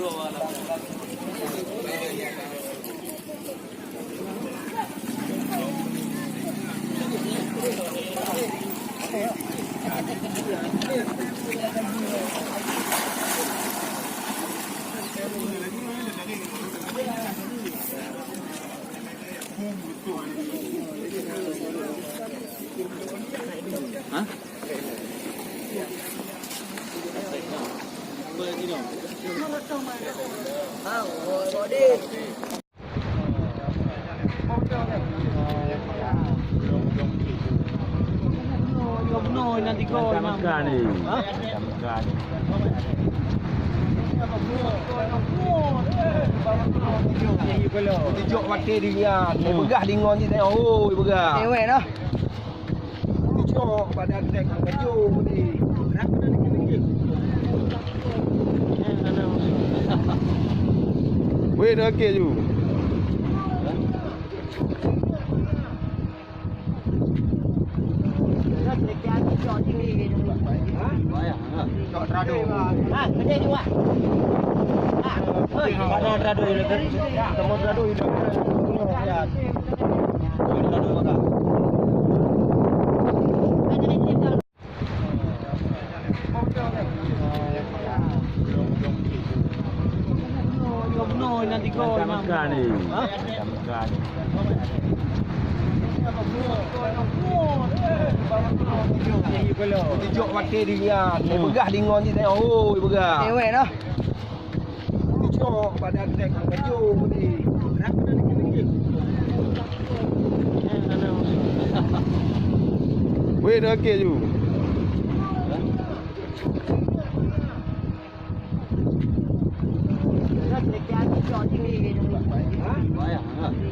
Hah? Nanti kau makan ni. Makan. Tijuk mati dia. Begah lingon ni tengok. Oi, begah. Cewek dah. Tijuk badan dek baju ni. Weh dah ke ju. Cok trado. Ha, gede juga. Ha, oi, Mana trado ni? Kamu trado ini. Ya. Trado bakal. Nanti kau makan ni. Makan. Tijuk mati dia. Begah lingon ni tengok. Oi, begah. cewek dah. Tijuk badan dek baju ni. Weh dah ke ju.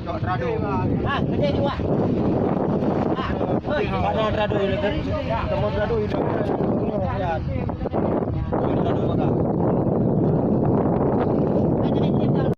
Cok trado. Ha, gede juga. Ha, oi, Mana trado ni? Kamu trado ini. Ya.